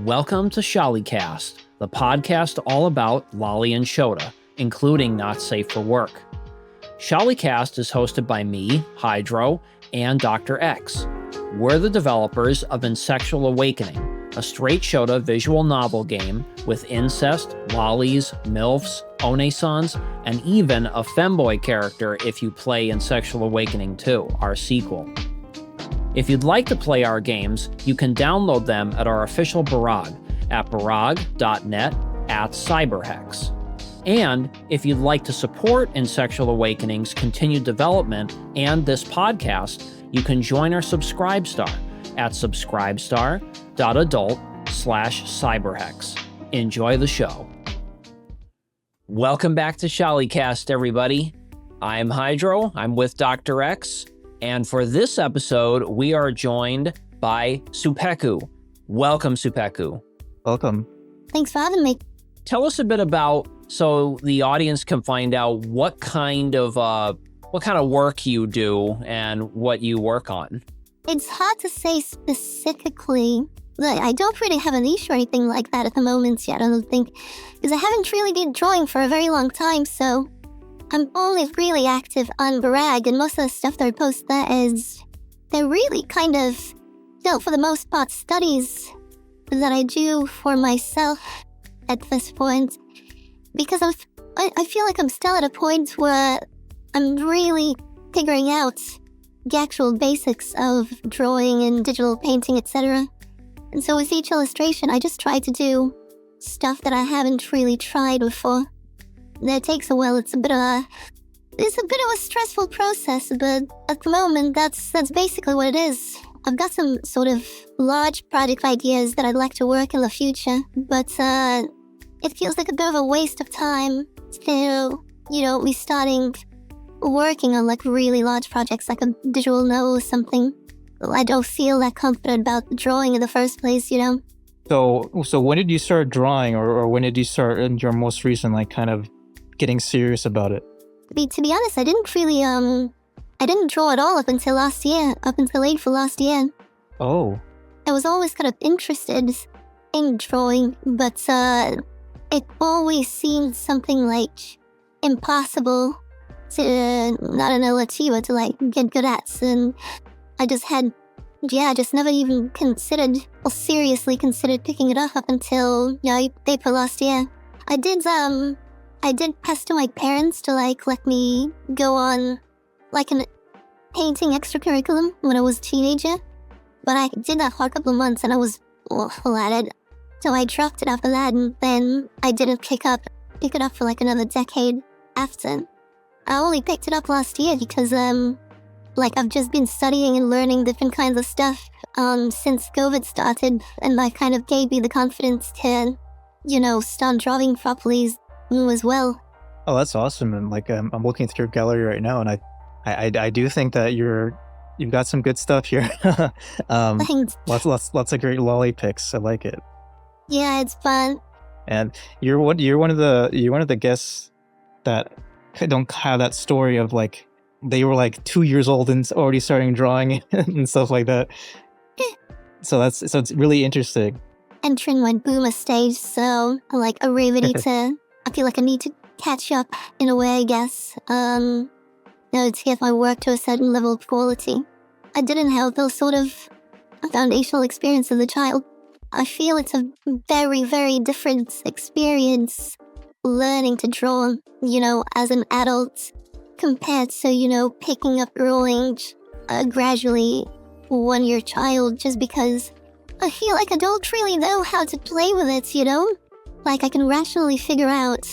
Welcome to Sholicast, the podcast all about Lolly and Shota, including Not Safe for Work. Sholicast is hosted by me, Hydro, and Dr. X. We're the developers of Insexual Awakening, a straight Shota visual novel game with incest, lollies, MILFs, onesans, and even a femboy character if you play Insexual Awakening 2, our sequel. If you'd like to play our games, you can download them at our official blog at barag.net/cyberhex. And if you'd like to support Insexual Awakening's continued development and this podcast, you can join our Subscribestar at subscribestar.adult/cyberhex. Enjoy the show. Welcome back to Sholicast, everybody. I'm Hydro. I'm with Dr. X. And for this episode, we are joined by Supeku. Welcome, Supeku. Welcome. Thanks for having me. Tell us a bit about, so the audience can find out what kind of work you do and what you work on. It's hard to say specifically. I don't really have a niche or anything like that at the moment yet, I don't think, because I haven't really been drawing for a very long time, so I'm only really active on Barag, and most of the stuff that I post there they're really kind of, for the most part, studies that I do for myself at this point, because I feel like I'm still at a point where I'm really figuring out the actual basics of drawing and digital painting, etc. And so with each illustration, I just try to do stuff that I haven't really tried before. That takes a while. It's a bit of a stressful process, but at the moment, that's basically what it is. I've got some sort of large project ideas that I'd like to work in the future, but it feels like a bit of a waste of time to, be starting working on like really large projects like a digital novel or something. I don't feel that confident about drawing in the first place, So when did you start drawing, or when did you start in your most recent, kind of getting serious about it? To be honest, I didn't really, I didn't draw at all up until April last year. Oh. I was always kind of interested in drawing, but it always seemed something like impossible to, to get good at, and I just never even considered or seriously considered picking it up until April last year. I did pester my parents to let me go on an painting extracurriculum when I was a teenager, but I did that for a couple of months and I was awful at it. So I dropped it after that, and then I didn't pick it up for another decade after. I only picked it up last year because I've just been studying and learning different kinds of stuff since COVID started, and that kind of gave me the confidence to, start drawing properly as well. Oh, that's awesome. And I'm looking through your gallery right now, and I do think that you've got some good stuff here. Thanks. Lots of great lolly pics. I like it. Yeah, it's fun. And you're one of the guests that don't have that story of they were 2 years old and already starting drawing and stuff like that. So it's really interesting. Entering my boomer stage, so I feel like I need to catch up in a way, I guess. To get my work to a certain level of quality. I didn't have those sort of foundational experience as a child. I feel it's a very, very different experience learning to draw, as an adult, compared to, picking up drawing gradually when you're a child, just because I feel like I don't really know how to play with it, I can rationally figure out,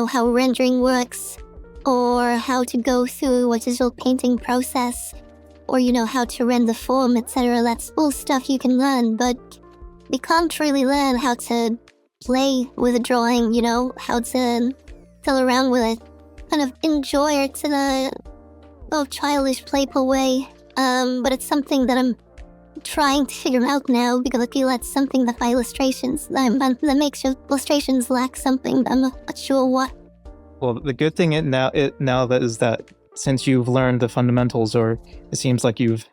how rendering works, or how to go through a digital painting process, or, how to render form, etc. That's all stuff you can learn, but you can't really learn how to play with a drawing, how to fill around with it. Kind of enjoy it in a childish, playful way, but it's something that I'm trying to figure out now, because I feel that's something that my illustrations, that makes your illustrations lack something, but I'm not sure what. Well, the good thing is that since you've learned the fundamentals, or it seems like you've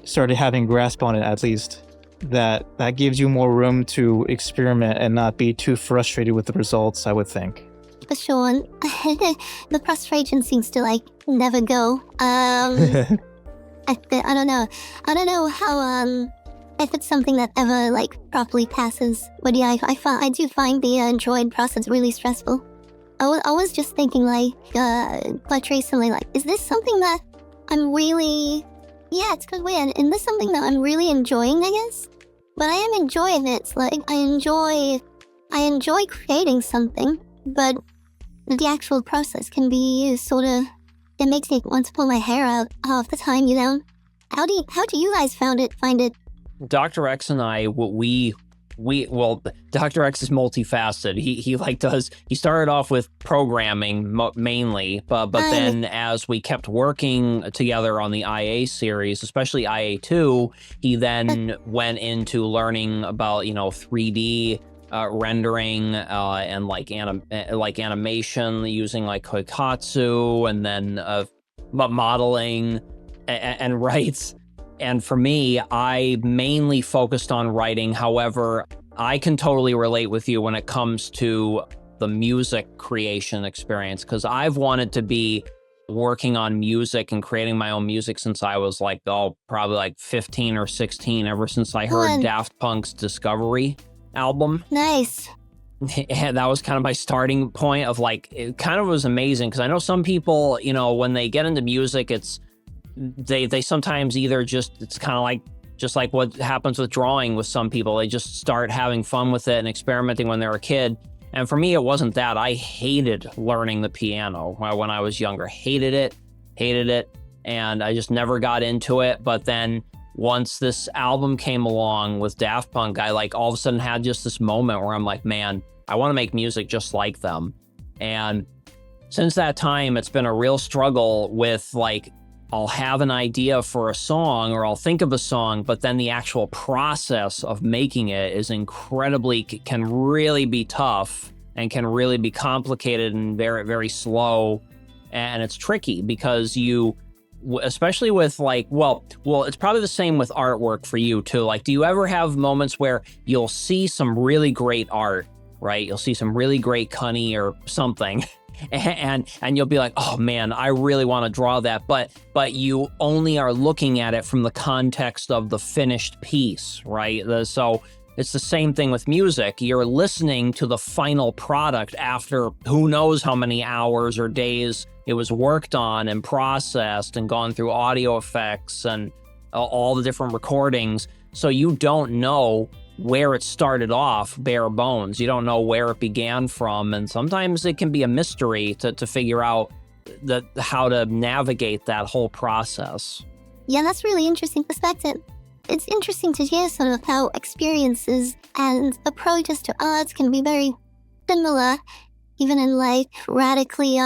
started having grasp on it at least, that gives you more room to experiment and not be too frustrated with the results, I would think. For sure. The frustration seems to like never go. I don't know. I don't know how if it's something that ever like properly passes. But yeah, I do find the Android process really stressful. I was just thinking like quite recently, like, is this something that I'm really? Yeah, it's good weird. Is this something that I'm really enjoying? I guess. But I am enjoying it. Like I enjoy creating something, but the actual process can be sort of, it makes me want to pull my hair out half the time, you know? How do you guys find it? Dr. X and I, well, Dr. X is multifaceted. He started off with programming mainly, but then as we kept working together on the IA series, especially IA2, he then went into learning about, 3D rendering and like animation using like Koikatsu, and then modeling and writes. And for me, I mainly focused on writing. However, I can totally relate with you when it comes to the music creation experience, because I've wanted to be working on music and creating my own music since I was probably like 15 or 16, ever since I heard Daft Punk's Discovery album. Nice. And that was kind of my starting point of like, it kind of was amazing, because I know some people, when they get into music, they sometimes either it's kind of like, just like what happens with drawing with some people, they just start having fun with it and experimenting when they're a kid. And for me, it wasn't that. I hated learning the piano when I was younger. Hated it. And I just never got into it. But then once this album came along with Daft Punk, I like all of a sudden had just this moment where I'm like, man, I want to make music just like them. And since that time, it's been a real struggle with like, I'll have an idea for a song or I'll think of a song, but then the actual process of making it is can really be tough and can really be complicated and very, very slow. And it's tricky because especially with like, well, it's probably the same with artwork for you too. Like, do you ever have moments where you'll see some really great art, right? You'll see some really great Cunny or something. And you'll be like, oh man, I really want to draw that, but you only are looking at it from the context of the finished piece, right? So it's the same thing with music. You're listening to the final product after who knows how many hours or days it was worked on and processed and gone through audio effects and all the different recordings. So you don't know where it started off bare bones. You don't know where it began from, and sometimes it can be a mystery to figure out how to navigate that whole process. Yeah, that's really interesting perspective. It's interesting to hear sort of how experiences and approaches to art can be very similar, even in like radically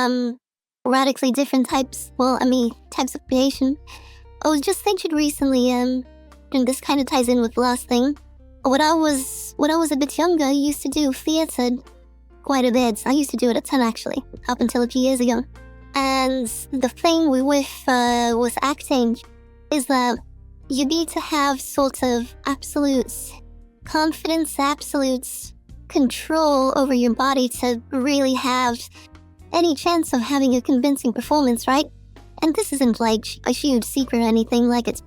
different types of creation. I was just thinking recently, and this kind of ties in with the last thing. When I was a bit younger, I used to do theatre quite a bit. I used to do it a ton, actually, up until a few years ago. And the thing with acting is that you need to have sort of absolute confidence, absolute control over your body to really have any chance of having a convincing performance, right? And this isn't like a huge secret or anything. Like, it's,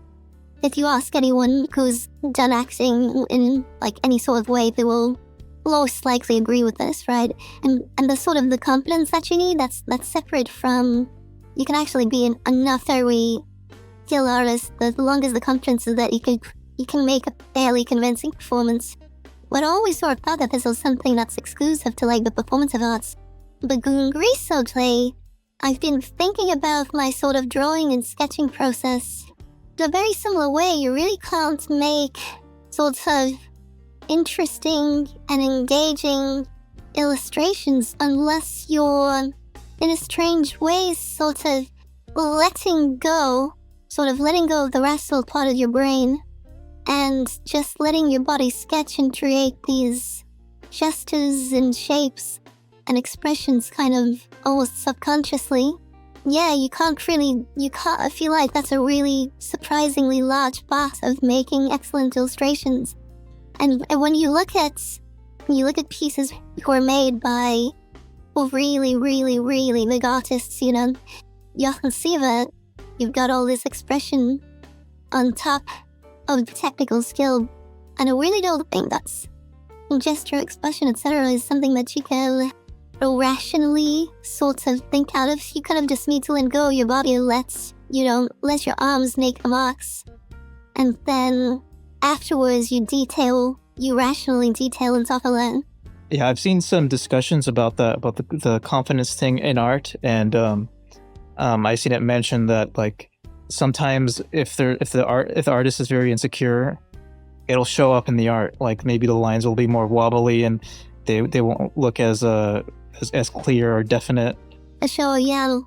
if you ask anyone who's done acting in like any sort of way, they will most likely agree with this, right? And the sort of the confidence that you need, that's separate from, you can actually be enough very skilled artist, as long as the confidence is that you can make a fairly convincing performance. But I always sort of thought that this was something that's exclusive to like the performative arts. But recently, I've been thinking about my sort of drawing and sketching process. In a very similar way, you really can't make sort of interesting and engaging illustrations unless you're, in a strange way, sort of letting go of the restful part of your brain and just letting your body sketch and create these gestures and shapes and expressions kind of almost subconsciously. Yeah, I feel like that's a really surprisingly large part of making excellent illustrations. And when you look at pieces who are made by really, really, really big artists, you often see that you've got all this expression on top of technical skill. And I really don't think that's gesture, expression, etc. is something that you can rationally sort of think out of. You kind of just need to let go of your body and let your arms make the marks. And then afterwards you rationally detail on top of that. Yeah, I've seen some discussions about the confidence thing in art, and I've seen it mentioned that like sometimes if the artist is very insecure, it'll show up in the art. Like maybe the lines will be more wobbly and they won't look as clear or definite. Sure, yeah,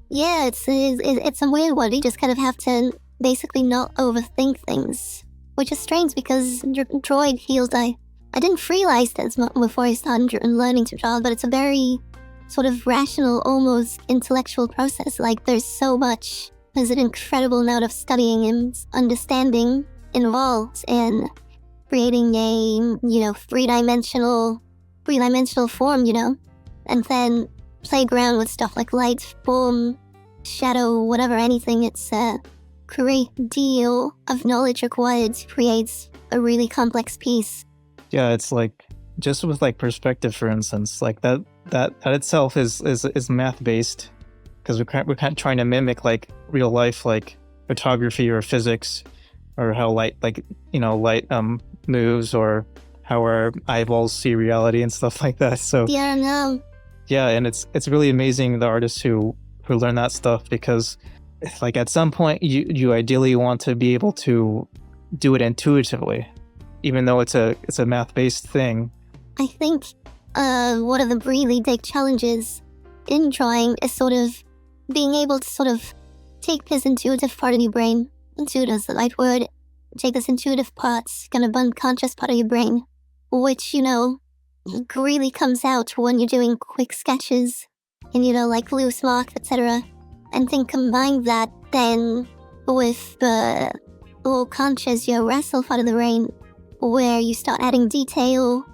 it's a weird one. You just kind of have to basically not overthink things, which is strange because droid feels I didn't realize this before I started learning to draw, but it's a very sort of rational, almost intellectual process. Like there's an incredible amount of studying and understanding involved in creating a three-dimensional form, and then playground with stuff like light, form, shadow, whatever, anything. It's a great deal of knowledge required to create a really complex piece. Yeah, it's like just with like perspective, for instance, like that itself is math based, because we're kind of trying to mimic like real life, like photography or physics, or how light moves, or how our eyeballs see reality and stuff like that. So yeah, no. Yeah, and it's really amazing the artists who learn that stuff, because like at some point you ideally want to be able to do it intuitively, even though it's a math-based thing. I think one of the really big challenges in drawing is sort of being able to sort of take this intuitive part of your brain, intuitive is the right word, take this intuitive part, kind of unconscious part of your brain, which, really comes out when you're doing quick sketches and, like loose marks, etc. And then combine that then with the more conscious, wrestle part of the brain, where you start adding detail,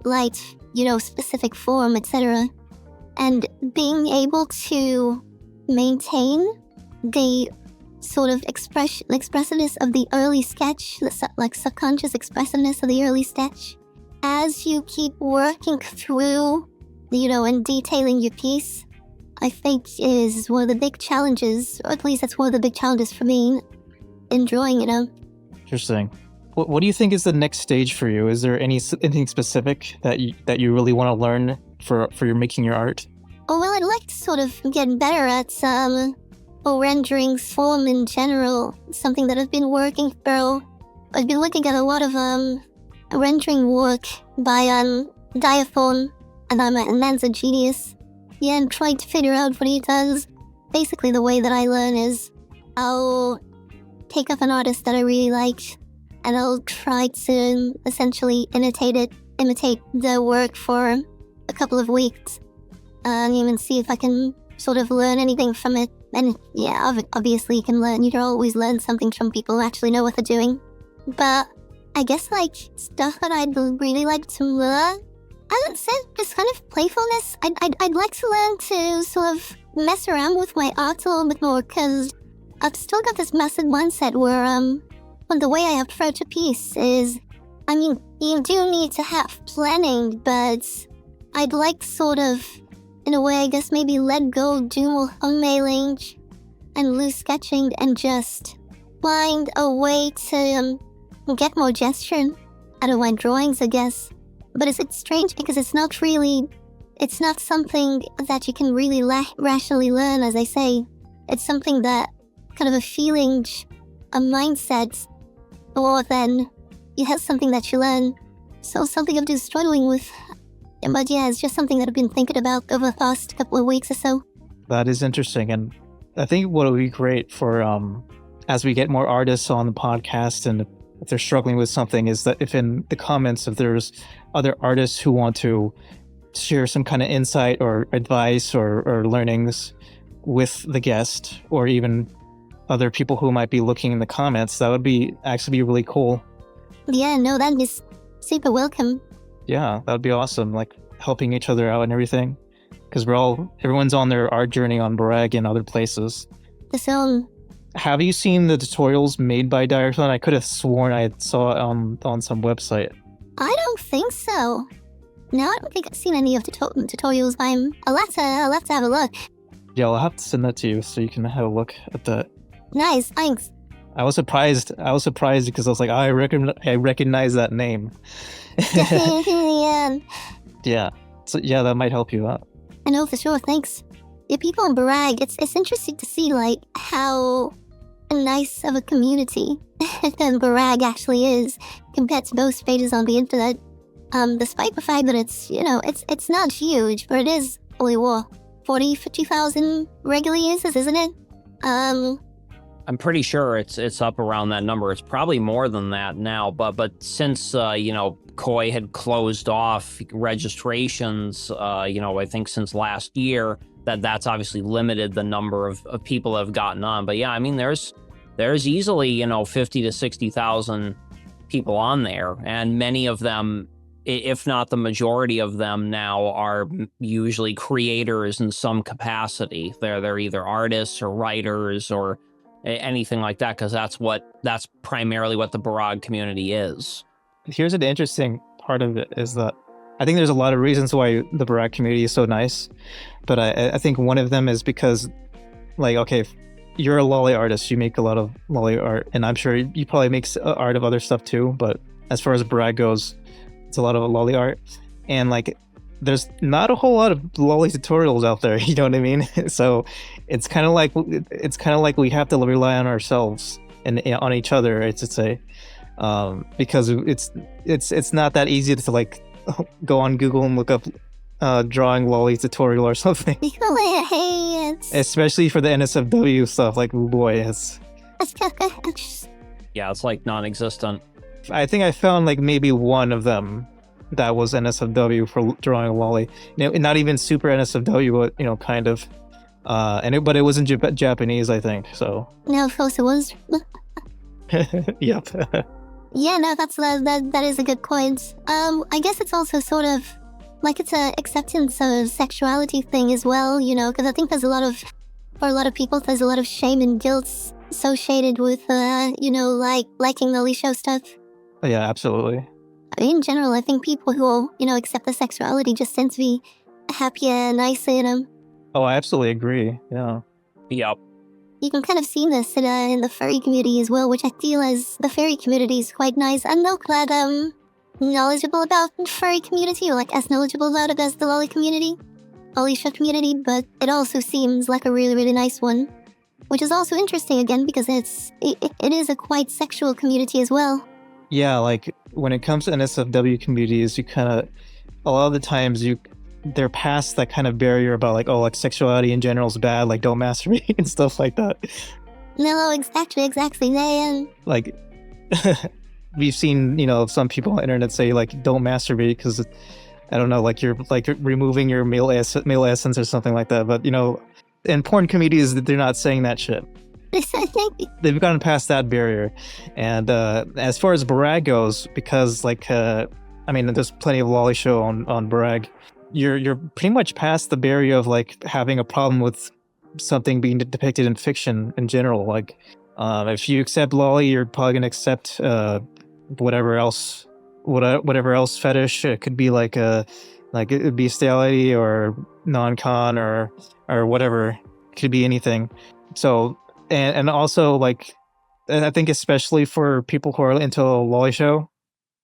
light, specific form, etc. And being able to maintain the sort of expressiveness of the early sketch, like subconscious expressiveness of the early sketch, as you keep working through, and detailing your piece, I think is one of the big challenges, or at least that's one of the big challenges for me in drawing, Interesting. What do you think is the next stage for you? Is there anything specific that you really want to learn for your making your art? Oh, well, I'd like to sort of get better at rendering form in general. Something that I've been working through. I've been looking at a lot of rendering work by Diaphone, and that's a genius. Yeah, and trying to figure out what he does. Basically, the way that I learn is I'll take up an artist that I really like, and I'll try to essentially imitate their work for a couple of weeks, and even see if I can sort of learn anything from it. And yeah, obviously you can learn. You can always learn something from people who actually know what they're doing. But I guess like stuff that I'd really like to learn, I would say just kind of playfulness. I'd like to learn to sort of mess around with my art a little bit more, because I've still got this massive mindset where the way I approach a piece is, you do need to have planning, but I'd like to sort of, in a way, I guess maybe let go, do more thumbnailing and loose sketching, and just find a way to get more gesture out of my drawings, I guess. But it's strange because it's not something that you can really rationally learn, as I say. It's something that kind of a feeling, a mindset, more than you have something that you learn. So something I've been struggling with. But yeah, it's just something that I've been thinking about over the past couple of weeks or so. That is interesting, and I think what would be great for as we get more artists on the podcast, and if they're struggling with something, is that if in the comments, if there's other artists who want to share some kind of insight or advice or learnings with the guest, or even other people who might be looking in the comments, that would be actually be really cool. Yeah, no, that is super welcome. Yeah, that would be awesome. Like helping each other out and everything, because everyone's on their art journey on Bragg and other places. The film. Have you seen the tutorials made by Diathon? I could have sworn I saw it on some website. I don't think so. No, I don't think I've seen any of the tutorials by him. I'll have to have a look. Yeah, I'll have to send that to you so you can have a look at that. Nice, thanks. I was surprised because I was like, I recognize that name. Yeah, Yeah. So yeah, that might help you out. I know for sure, thanks. Yeah, people in Bragg, it's interesting to see, like, how nice of a community that Bragg actually is compared to most pages on the internet. Despite the fact that it's not huge, but it is only 50,000 regular users, isn't it? I'm pretty sure it's up around that number. It's probably more than that now, but since Koi had closed off registrations, I think since last year, that's obviously limited the number of people that have gotten on. But yeah, I mean, there's easily 50 to 60,000 people on there, and many of them, if not the majority of them now, are usually creators in some capacity. They're either artists or writers or anything like that, because that's primarily what the Bragg community is. Here's an interesting part of it is that I think there's a lot of reasons why the Bragg community is so nice, but I think one of them is because, like, okay, if you're a lolly artist, you make a lot of lolly art, and I'm sure you probably make art of other stuff too, but as far as Bragg goes, it's a lot of lolly art, and like there's not a whole lot of lolly tutorials out there, you know what I mean? So it's kind of like we have to rely on ourselves and on each other, it's to say, because it's not that easy to like go on Google and look up drawing lolly tutorial or something. Especially for the NSFW stuff, like, oh boy, Yeah, it's like non-existent. I think I found like maybe one of them that was NSFW for drawing a lolly. Not even super NSFW, but kind of. But it was in Japanese, I think. So. No, of course it was. Yep. Yeah, no, that is a good point. I guess it's also sort of like it's a acceptance of sexuality thing as well, because I think for a lot of people, there's a lot of shame and guilt associated with, like liking lolly show stuff. Yeah, absolutely. In general, I think people who, accept the sexuality just tend to be happier and nicer, Oh, I absolutely agree. Yeah. Yep. You can kind of see this in the furry community as well, which I feel as the furry community is quite nice. I'm not glad knowledgeable about the furry community, or like as knowledgeable about it as the lolly show community, but it also seems like a really, really nice one. Which is also interesting again because it is a quite sexual community as well. Yeah, like when it comes to NSFW communities, you kind of, a lot of the times they're past that kind of barrier about like, oh, like sexuality in general is bad, like don't masturbate and stuff like that. No, exactly. Like, we've seen, some people on the internet say like, don't masturbate because, I don't know, like you're like removing your male essence or something like that. But, in porn communities, they're not saying that shit. They've gotten past that barrier. And as far as Bragg goes, because like, there's plenty of lolly show on Bragg. You're pretty much past the barrier of like having a problem with something being depicted in fiction in general. Like, if you accept lolly, you're probably gonna accept whatever else fetish. It could be like it would be bestiality or non-con or whatever. It could be anything. So and also like, I think especially for people who are into a lolly show,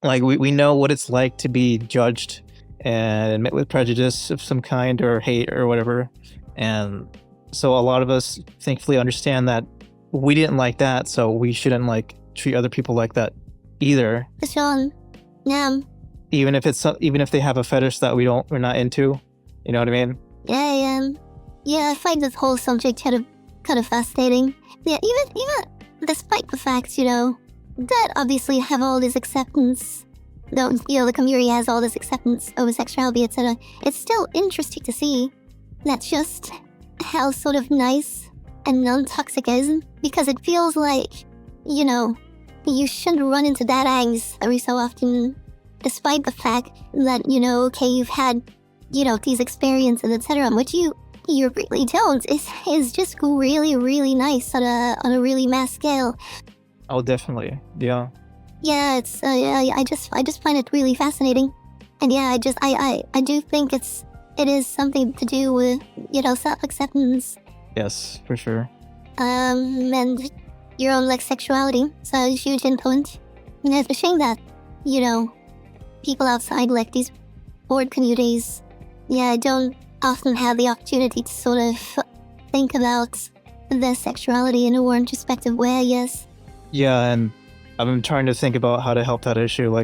like we know what it's like to be judged and met with prejudice of some kind or hate or whatever. And so a lot of us thankfully understand that we didn't like that, so we shouldn't like treat other people like that either. Sure. Yeah. Even if they have a fetish that we're not into, you know what I mean? Yeah, I find this whole subject kind of fascinating. Yeah, even despite the fact, that obviously have all this acceptance, though, the community has all this acceptance over sexuality, etc. It's still interesting to see that's just how sort of nice and non-toxic is, because it feels like, you should run into that angst every so often. despite the fact that, okay, you've had, these experiences, etc., which you really don't, is just really, really nice on a really mass scale. Oh, definitely. Yeah. Yeah, it's I just find it really fascinating, and yeah, I do think it is something to do with self-acceptance, Yes, for sure. and your own sexuality. So a huge influence. And it's a shame that people outside these board communities, don't often have the opportunity to sort of think about their sexuality in a more introspective way, I guess. Yeah, and I've been trying to think about how to help that issue.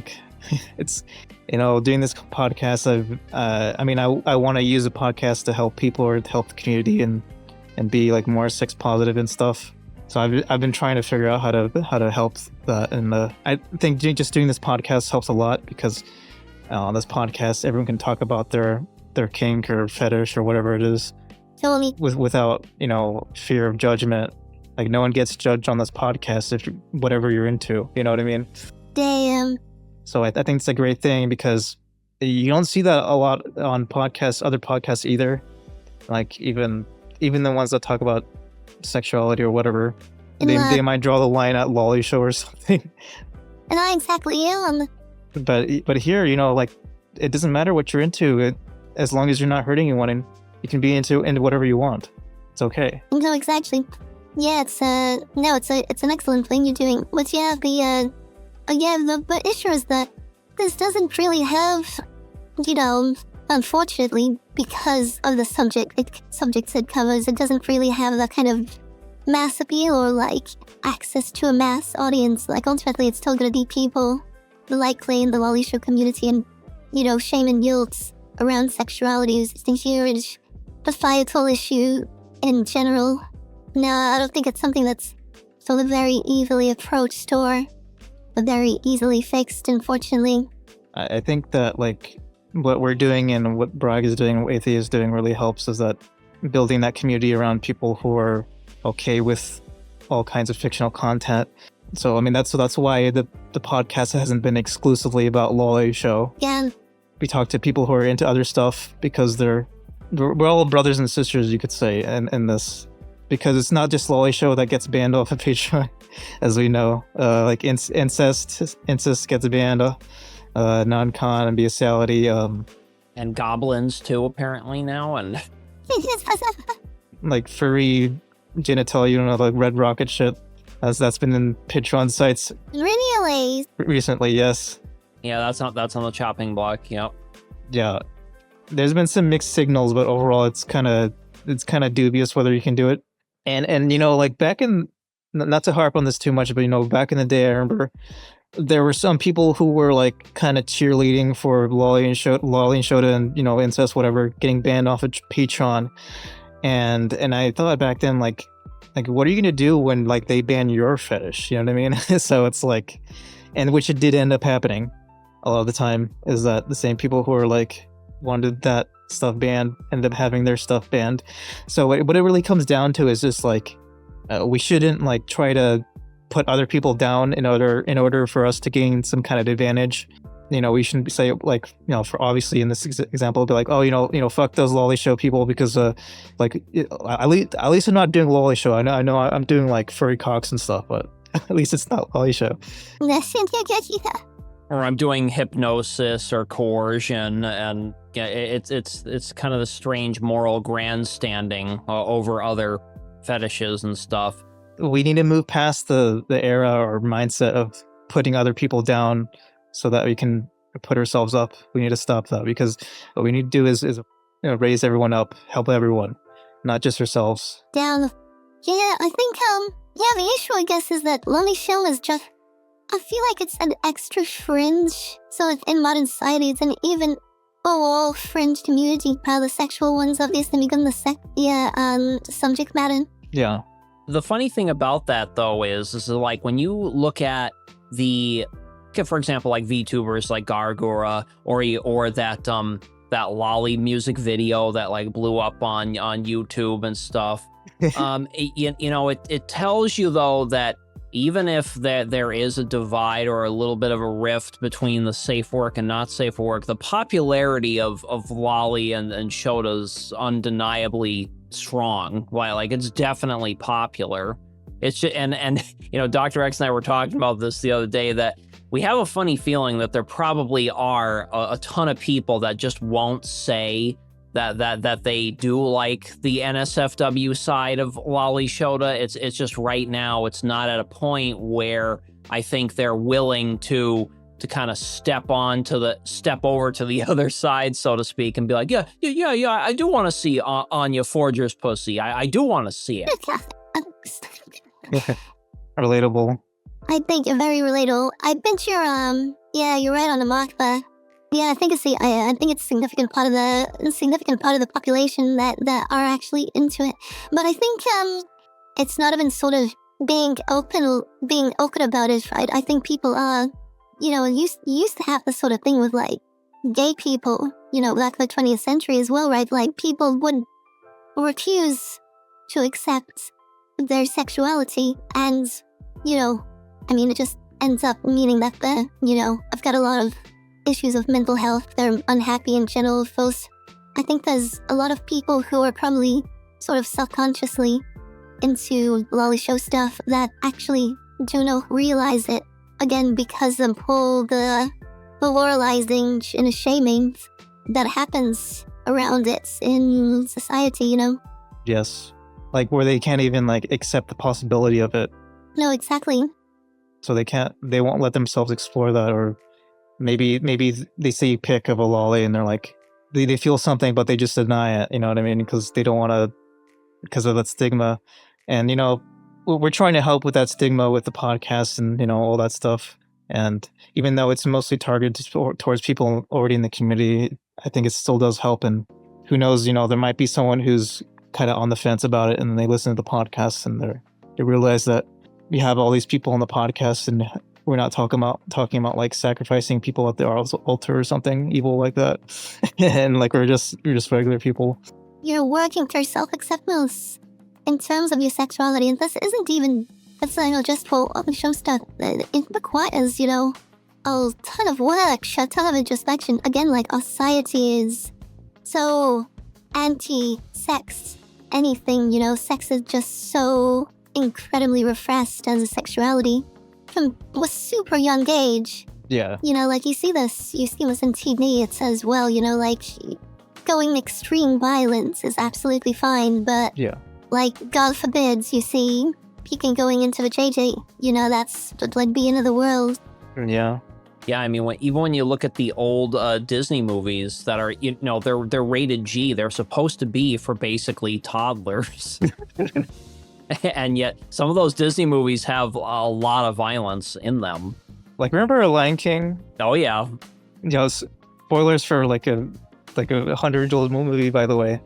It's, doing this podcast, I want to use a podcast to help people or to help the community and be more sex positive and stuff. So I've been trying to figure out how to help that, and I think just doing this podcast helps a lot because on this podcast everyone can talk about their kink or fetish or whatever it is, Totally. without fear of judgment. No one gets judged on this podcast if whatever you're into. You know what I mean? Damn. So I think it's a great thing because you don't see that a lot on other podcasts either. Even the ones that talk about sexuality or whatever, they might draw the line at Lolly Show or something. And I exactly am. But here, it doesn't matter what you're into, as long as you're not hurting anyone, and you can be into whatever you want. It's okay. No, exactly. Yeah, it's an excellent thing you're doing. But yeah, the issue is that this doesn't really have, unfortunately, because of the subjects it covers, it doesn't really have that kind of mass appeal or access to a mass audience. Ultimately, it's still gonna be people likely in the Lolly Show community, and shame and guilt around sexuality is a huge societal issue in general. No, I don't think it's something that's sort of very easily approached or very easily fixed, unfortunately. I think that what we're doing and what Bragg is doing, what Athea is doing really helps, is that building that community around people who are okay with all kinds of fictional content. So that's why the podcast hasn't been exclusively about Lolly Show. Yeah. We talk to people who are into other stuff because we're all brothers and sisters, you could say, in this. Because it's not just Lolly Show that gets banned off of Patreon, as we know. Incest gets banned, non-con and bestiality. And goblins too, apparently now, and furry genitalia, red rocket shit. That's been in Patreon sites Really? recently. Yes. yeah, that's on the chopping block. Yep. Yeah. There's been some mixed signals, but overall, it's kind of dubious whether you can do it. And back in, not to harp on this too much, but back in the day, I remember there were some people who were kind of cheerleading for Lolly and Shota and incest, whatever, getting banned off of Patreon. And I thought back then, what are you gonna do when they ban your fetish? You know what I mean? So it's and which it did end up happening a lot of the time, is that the same people who are wanted that stuff banned end up having their stuff banned. So what it really comes down to is just we shouldn't try to put other people down in order for us to gain some kind of advantage. We shouldn't say for obviously in this example, be oh, fuck those Lolly Show people because at least I'm not doing Lolly Show. I know I'm doing furry cocks and stuff, but at least it's not Lolly Show. Or I'm doing hypnosis or coercion, and it's kind of the strange moral grandstanding over other fetishes and stuff. We need to move past the era or mindset of putting other people down so that we can put ourselves up. We need to stop that, because what we need to do is raise everyone up, help everyone, not just ourselves. Down. Yeah, I think the issue I guess is that Lolly Show is just, I feel like it's an extra fringe. So in modern society, it's an even fringe community. Probably the sexual ones obviously become the subject matter. Yeah. The funny thing about that though is when you look at for example, VTubers like Gargura or that Lolly music video that blew up on YouTube and stuff. It tells you though that even if there is a divide or a little bit of a rift between the safe work and not safe for work, the popularity of Lolly and Shota's undeniably strong. While like it's definitely popular. It's just, and you know, Dr. X and I were talking about this the other day, that we have a funny feeling that there probably are a ton of people that just won't say that they do like the NSFW side of Lolly Shota. It's just right now it's not at a point where I think they're willing to kind of step over to the other side, so to speak, and be like, yeah, I do want to see Anya Forger's pussy. I do want to see it. Relatable. I think you're very relatable. I bet you're you're right on the mark there. Yeah, I think it's a significant part of the population that are actually into it. But I think it's not even sort of being open about it, right? I think people are, you know, used to have this sort of thing with like gay people, you know, back in the 20th century as well, right? Like people would refuse to accept their sexuality, and you know, I mean, it just ends up meaning that I've got a lot of issues of mental health. They're unhappy in general. I think there's a lot of people who are probably sort of self-consciously into lolly show stuff that actually do not realize it, again, because of all the moralizing and shaming that happens around it in society, you know? Yes. Like where they can't even like accept the possibility of it. No, exactly. So they won't let themselves explore that, or maybe they see a pic of a lolly and they're like, they feel something, but they just deny it, you know what I mean? Because they don't want to, because of that stigma. And, you know, we're trying to help with that stigma with the podcast and, you know, all that stuff. And even though it's mostly targeted towards people already in the community, I think it still does help. And who knows, you know, there might be someone who's kind of on the fence about it, and then they listen to the podcast and they realize that we have all these people on the podcast and we're not talking about like sacrificing people at the altar or something evil like that. And like we're just regular people. You're working for self-acceptance in terms of your sexuality, and this isn't even, it's just for open show stuff. It requires, you know, a ton of work, a ton of introspection. Again, like our society is so anti-sex. Anything, you know, sex is just so incredibly repressed as a sexuality from a super young age. Yeah. You know, like you see this in TV. It says, well, you know, like going extreme violence is absolutely fine, but yeah, like God forbids you see peeking going into the JJ. You know, that's like the end of the world. Yeah. Yeah, I mean, even when you look at the old Disney movies that are, you know, they're rated G, they're supposed to be for basically toddlers. And yet, some of those Disney movies have a lot of violence in them. Like, remember Lion King? Oh, yeah. You know, spoilers for like a 100-year-old movie, by the way.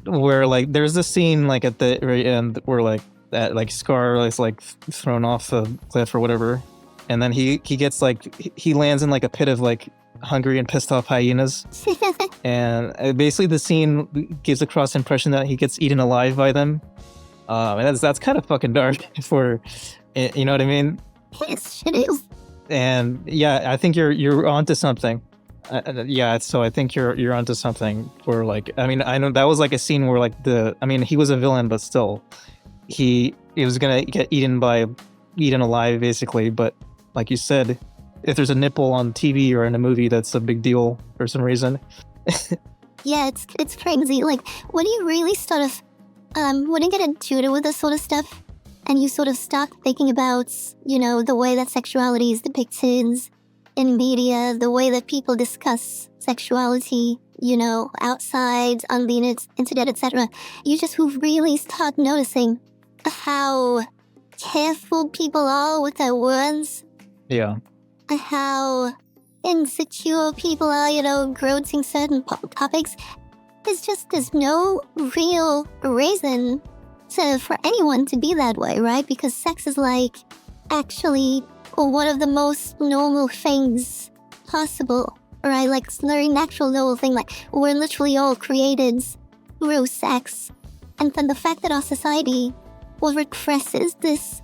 Where, like, there's this scene, like, at the very end where, like, that like Scar is like thrown off the cliff or whatever, and then he gets like he lands in like a pit of like hungry and pissed off hyenas, and basically the scene gives across the impression that he gets eaten alive by them, and that's kind of fucking dark for, you know what I mean? Yes, it is. And yeah, I think you're onto something. Yeah, so I think you're onto something. Where like, I mean, I know that was like a scene where like he was a villain, but still. He was gonna get eaten alive, basically. But like you said, if there's a nipple on TV or in a movie, that's a big deal for some reason. Yeah, it's crazy. Like, when you really sort of, when you get intuitive with this sort of stuff, and you sort of start thinking about, you know, the way that sexuality is depicted in media, the way that people discuss sexuality, you know, outside, on the internet, etc., you just really start noticing how careful people are with their words. Yeah. How insecure people are, you know, broaching certain topics. There's no real reason for anyone to be that way, right? Because sex is like actually one of the most normal things possible, right? Like it's a very natural, normal thing. Like we're literally all created through sex. And then the fact that our society what represses this,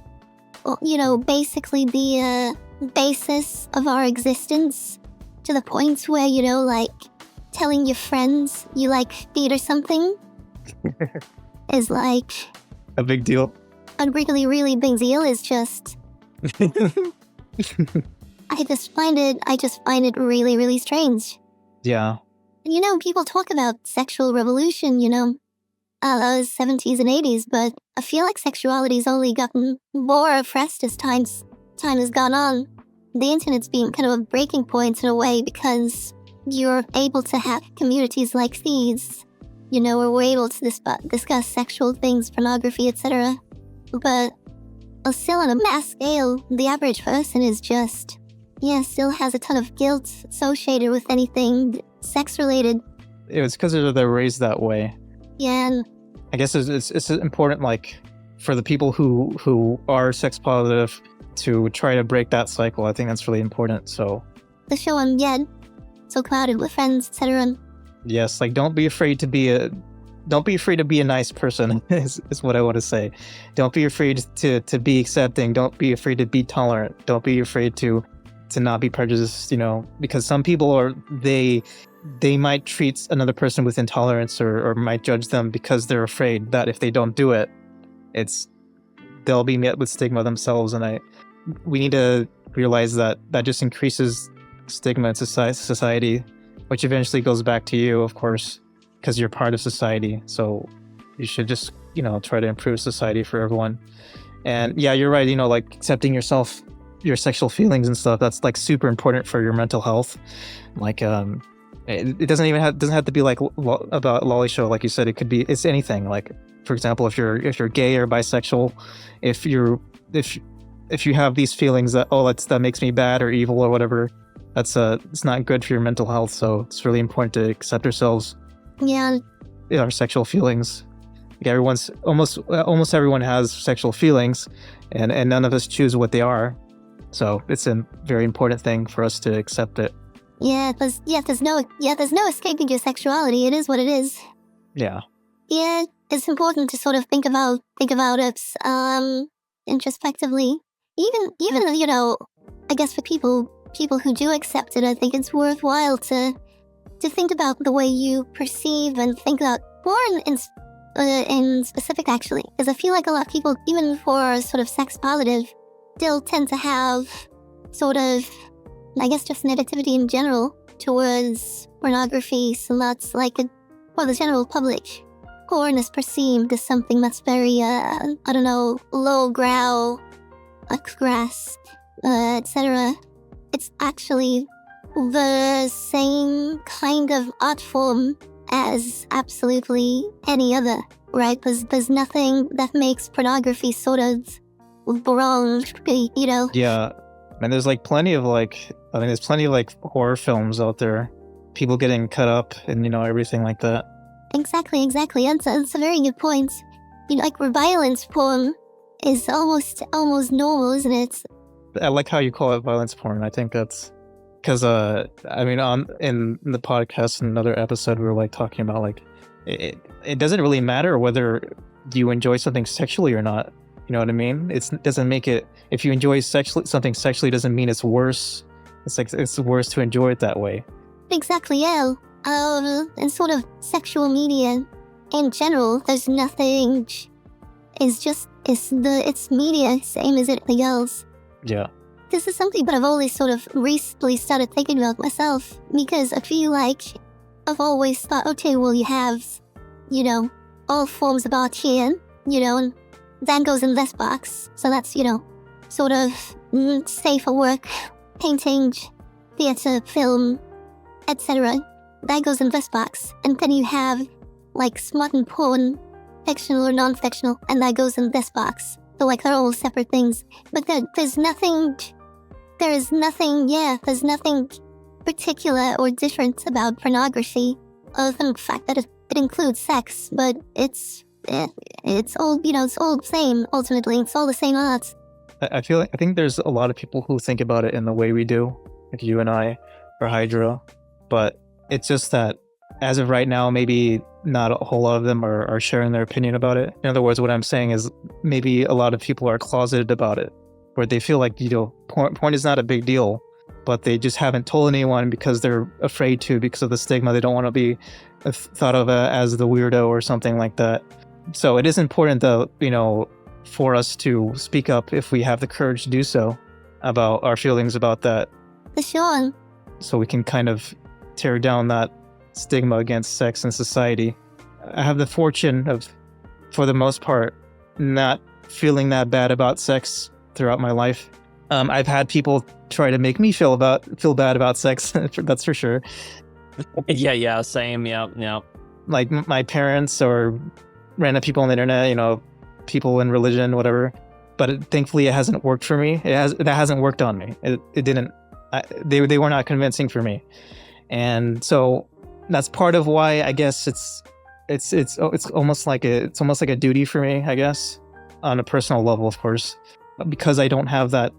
basically the basis of our existence, to the point where, like, telling your friends you like feet or something is like A big deal. a really, really big deal. Is just I just find it really, really strange. Yeah. And people talk about sexual revolution, 70s and 80s, but I feel like sexuality's only gotten more oppressed as time has gone on. The internet's been kind of a breaking point in a way, because you're able to have communities like these, where we're able to discuss sexual things, pornography, etc. But still on a mass scale, the average person is just, still has a ton of guilt associated with anything sex-related. It's because they're raised that way. Yeah, and I guess it's important, like, for the people who are sex positive to try to break that cycle. I think that's really important. So the show I'm so crowded with friends, etc. yes, like, don't be afraid to be a nice person is what I want to say. Don't be afraid to be accepting. Don't be afraid to be tolerant. Don't be afraid to not be prejudiced, because some people they might treat another person with intolerance or might judge them because they're afraid that if they don't do it, they'll be met with stigma themselves. And we need to realize that just increases stigma in society, which eventually goes back to you, of course, because you're part of society. So you should just, try to improve society for everyone. And yeah, you're right. Like, accepting yourself, your sexual feelings and stuff, that's like super important for your mental health. Like, it doesn't have to be like about Lolly Show, like you said. It's anything. Like, for example, if you're gay or bisexual, if you have these feelings that that makes me bad or evil or whatever, it's not good for your mental health. So it's really important to accept ourselves. Yeah. Our sexual feelings. Like, almost everyone has sexual feelings, and none of us choose what they are. So it's a very important thing for us to accept it. There's no escaping your sexuality. It is what it is. Yeah. Yeah, it's important to sort of think about it introspectively. Even I guess for people who do accept it, I think it's worthwhile to think about the way you perceive and think about more in specific, actually, because I feel like a lot of people, even for sort of sex positive, still tend to have sort of, I guess, just negativity in general towards pornography. So that's like for the general public, porn is perceived as something that's very, lowbrow, grass, etc. It's actually the same kind of art form as absolutely any other, right? There's nothing that makes pornography sort of wrong, Yeah. And there's plenty of horror films out there, people getting cut up and everything like that. Exactly. That's a very good point. Like, violence porn is almost normal, isn't it? I like how you call it violence porn. I think that's because in the podcast in another episode we were talking about it doesn't really matter whether you enjoy something sexually or not. You know what I mean? It doesn't make it, if you enjoy something sexually, doesn't mean it's worse. It's worse to enjoy it that way. Exactly, yeah. And sort of sexual media in general, there's nothing. It's media, same as anything else. Yeah. This is something that I've only sort of recently started thinking about myself, because I feel like I've always thought, okay, well, you have, all forms of art here, and that goes in this box. So that's, sort of safe for work, painting, theatre, film, etc. That goes in this box. And then you have, smut and porn, fictional or non-fictional, and that goes in this box. So, they're all separate things. But there's nothing particular or different about pornography, other than the fact that it includes sex, but it's all, it's all the same, ultimately. It's all the same art. I think there's a lot of people who think about it in the way we do, like you and I, or Hydra, but it's just that as of right now, maybe not a whole lot of them are sharing their opinion about it. In other words, what I'm saying is maybe a lot of people are closeted about it, where they feel like, porn is not a big deal, but they just haven't told anyone because they're afraid to, because of the stigma. They don't want to be thought of as the weirdo or something like that. So it is important, though, for us to speak up if we have the courage to do so about our feelings about that. For sure. So we can kind of tear down that stigma against sex in society. I have the fortune of, for the most part, not feeling that bad about sex throughout my life. I've had people try to make me feel bad about sex. That's for sure. Yeah, same. Yeah. Like my parents or random people on the internet, people in religion, whatever. But thankfully, it hasn't worked for me. That hasn't worked on me. It didn't. They were not convincing for me, and so that's part of why I guess it's almost like a duty for me, I guess, on a personal level, of course, because I don't have that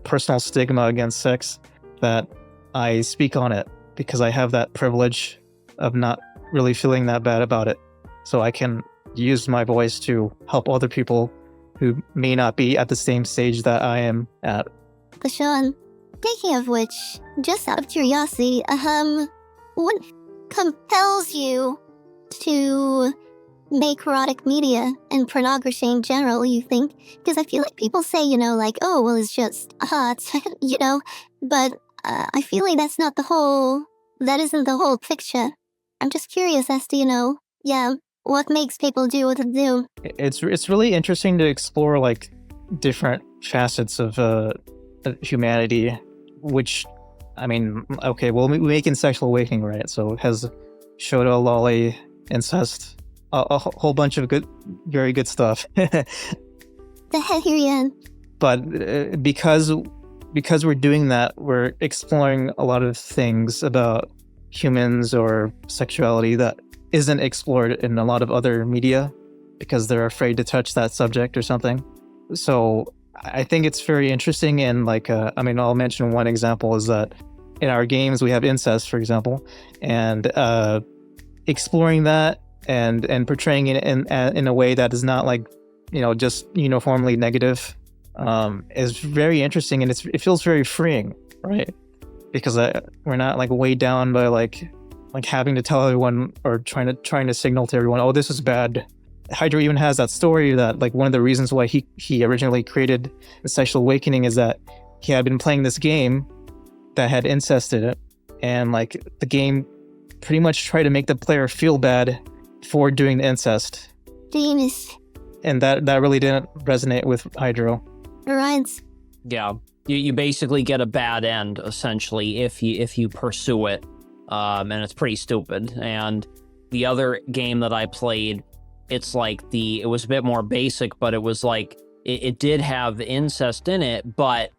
personal stigma against sex, that I speak on it because I have that privilege of not really feeling that bad about it, so I can use my voice to help other people who may not be at the same stage that I am at. For sure. Speaking of which, just out of curiosity, what compels you to make erotic media and pornography in general, you think? Because I feel like people say, oh, well, it's just hot, but I feel like that isn't the whole picture. I'm just curious as to, what makes people do what they do. It's really interesting to explore, like, different facets of humanity, which, I mean, okay, well, we make in Sexual Awakening, right? So it has Shota, lolly, incest, a whole bunch of very good stuff. The heck you're in. But because we're doing that, we're exploring a lot of things about humans or sexuality that isn't explored in a lot of other media because they're afraid to touch that subject or something. So I think it's very interesting, and I'll mention one example is that in our games we have incest, for example, and exploring that and portraying it in a way that is not just uniformly negative is very interesting, and it feels very freeing, right? Because we're not weighed down by having to tell everyone or trying to signal to everyone, oh, this is bad. Hydro even has that story that one of the reasons why he originally created the Sexual Awakening is that he had been playing this game that had incest in it, and the game pretty much tried to make the player feel bad for doing the incest. Genius. And that really didn't resonate with Hydro. Right. Yeah, you basically get a bad end essentially if you pursue it, and it's pretty stupid. And the other game that I played, it's it was a bit more basic, but it was it did have incest in it, but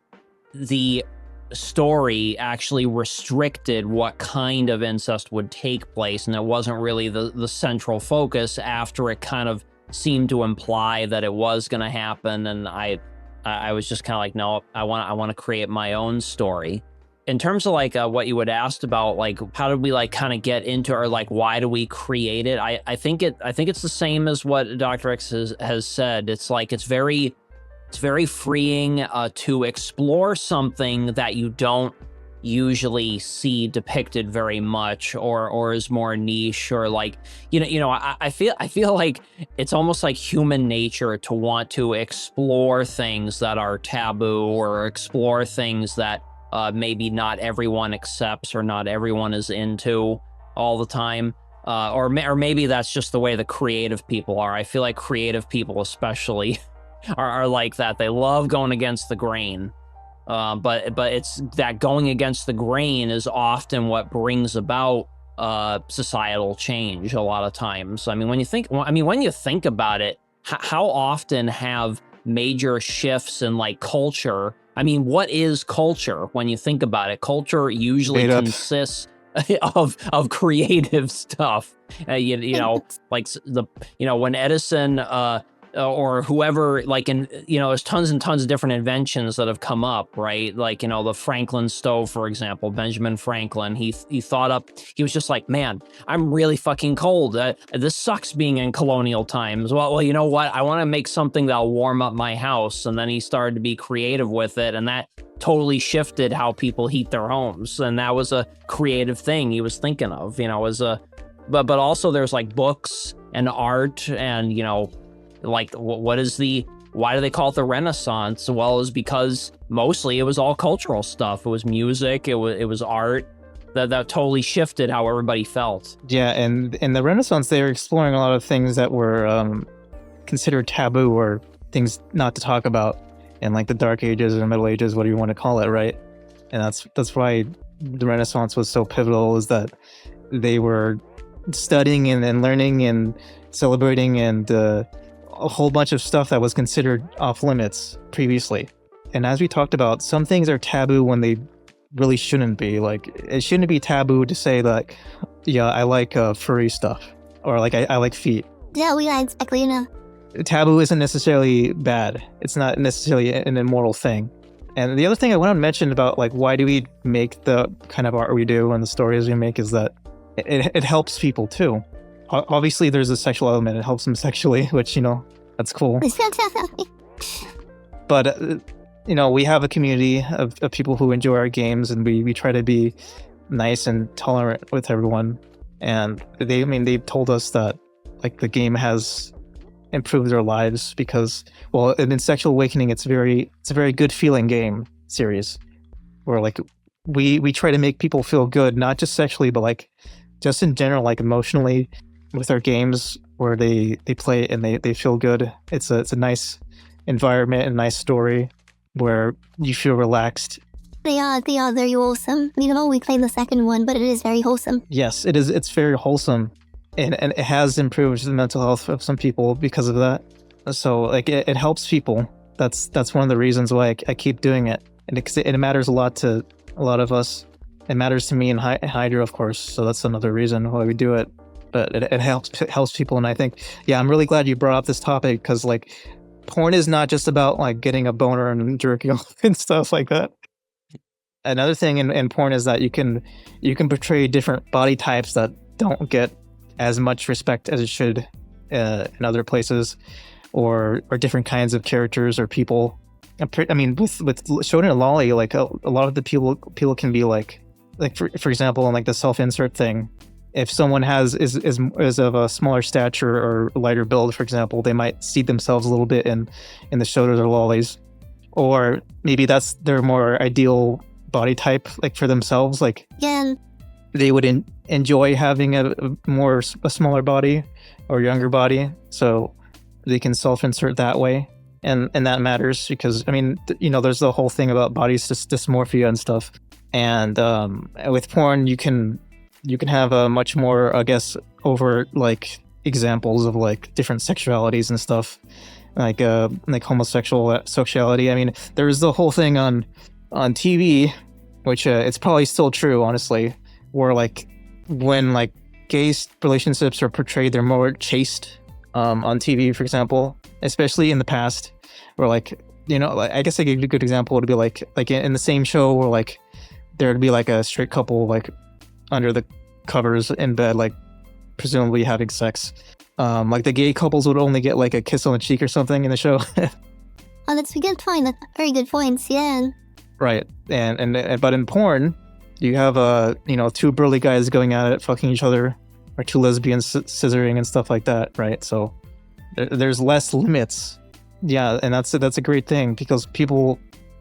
the story actually restricted what kind of incest would take place, and it wasn't really the central focus after it kind of seemed to imply that it was going to happen. And I was just kind of no, I want to create my own story. In terms of what you had asked about, how did we kind of get into, or why do we create it? I think it's the same as what Dr. X has said. It's it's very freeing to explore something that you don't usually see depicted very much, or is more niche, or I feel like it's almost like human nature to want to explore things that are taboo, or explore things that maybe not everyone accepts or not everyone is into all the time. Or maybe that's just the way the creative people are. I feel like creative people especially are like that. They love going against the grain. But it's that going against the grain is often what brings about societal change a lot of times. I mean, when you think about it, how often have major shifts in culture? I mean, what is culture when you think about it? Culture usually consists of creative stuff. When Edison or whoever, like, there's tons and tons of different inventions that have come up, right? Like, the Franklin stove, for example, Benjamin Franklin, he was just like, man, I'm really fucking cold. This sucks being in colonial times. Well, you know what? I want to make something that'll warm up my house. And then he started to be creative with it. And that totally shifted how people heat their homes. And that was a creative thing he was thinking of, but also there's like books and art and, like why do they call it the Renaissance? Well, it was because mostly it was all cultural stuff. It was music, it was art that totally shifted how everybody felt. Yeah, and in the Renaissance, they were exploring a lot of things that were considered taboo or things not to talk about in like the Dark Ages or the Middle Ages, whatever you want to call it, right? And that's why the Renaissance was so pivotal, is that they were studying and learning and celebrating and a whole bunch of stuff that was considered off limits previously. And as we talked about, some things are taboo when they really shouldn't be. Like, it shouldn't be taboo to say like, yeah, I like furry stuff, or like I like feet. Yeah, exactly, Taboo isn't necessarily bad. It's not necessarily an immoral thing. And the other thing I want to mention about like why do we make the kind of art we do and the stories we make is that it helps people too. Obviously, there's a sexual element. It helps them sexually, which, that's cool. But, we have a community of people who enjoy our games, and we try to be nice and tolerant with everyone. And they've told us that, like, the game has improved their lives because, well, in Sexual Awakening, it's a very good feeling game series where, like, we try to make people feel good, not just sexually, but, like, just in general, like, emotionally, with our games where they play and they feel good. It's a nice environment and nice story where you feel relaxed. They are very wholesome. I've only played the second one, but it is very wholesome. Yes, it is. It's very wholesome, and it has improved the mental health of some people because of that. So like it helps people. That's one of the reasons why I keep doing it, and it matters a lot to a lot of us. It matters to me and Hydra, of course. So that's another reason why we do it. But it helps people, and I think, yeah, I'm really glad you brought up this topic because like porn is not just about like getting a boner and jerking off and stuff like that. Another thing in porn is that you can portray different body types that don't get as much respect as it should in other places, or different kinds of characters or people. I mean, with Shonen and Lolly, like a lot of the people can be like for example, in like the self-insert thing. If someone is of a smaller stature or lighter build, for example, they might see themselves a little bit in the shotos or lollies, or maybe that's their more ideal body type, like for themselves. Like, yeah, they would enjoy having a smaller body or younger body, so they can self-insert that way, and that matters because I mean, there's the whole thing about body dysmorphia and stuff, and with porn you can have a much more, I guess, overt like examples of like different sexualities and stuff, like homosexual sexuality. I mean, there's the whole thing on TV, which it's probably still true, honestly, where like when like gay relationships are portrayed, they're more chaste on TV, for example, especially in the past, where like like, I guess like a good example would be like in the same show where like there'd be like a straight couple like under the covers in bed, like presumably having sex. Like the gay couples would only get like a kiss on the cheek or something in the show. Oh, that's a good point. That's very good points. Yeah. Right, and but in porn, you have two burly guys going at it, fucking each other, or two lesbians scissoring and stuff like that, right? So there's less limits. Yeah, and that's a great thing because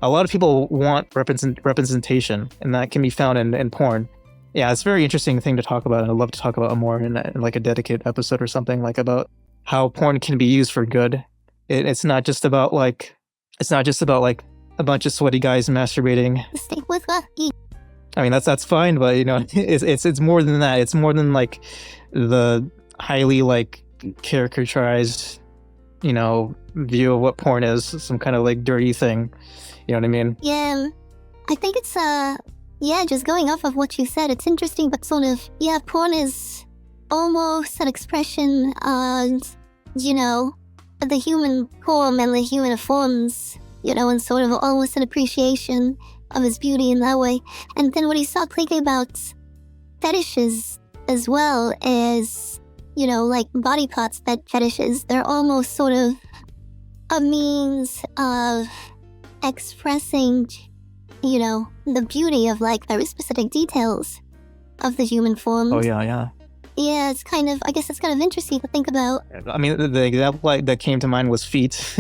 a lot of people want representation, and that can be found in porn. Yeah, it's a very interesting thing to talk about, and I'd love to talk about it more in like a dedicated episode or something, like about how porn can be used for good. It's not just about like a bunch of sweaty guys masturbating. Stay with lucky. I mean, that's fine, but it's more than that. It's more than like the highly like caricaturized, view of what porn is, some kind of like dirty thing. You know what I mean? Yeah, I think it's just going off of what you said, it's interesting, but sort of, porn is almost an expression of, the human form and the human forms, and sort of almost an appreciation of his beauty in that way. And then when he started thinking about fetishes as well as, like body parts fetishes, they're almost sort of a means of expressing, the beauty of like very specific details of the human form. Oh yeah. Yeah, I guess it's kind of interesting to think about. I mean, the example that came to mind was feet,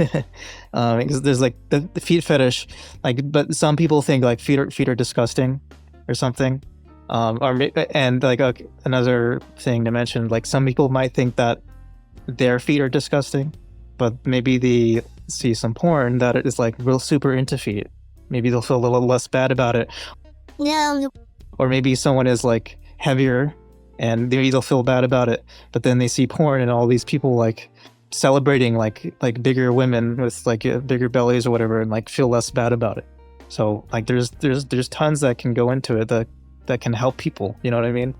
because there's like the feet fetish, but some people think like feet are disgusting, or something, and like another thing to mention, like some people might think that their feet are disgusting, but maybe they see some porn that is like real super into feet. Maybe they'll feel a little less bad about it. Yeah. Or maybe someone is like heavier and maybe they'll feel bad about it, but then they see porn and all these people like celebrating like bigger women with like bigger bellies or whatever, and like feel less bad about it. So like there's tons that can go into it that can help people, you know what I mean?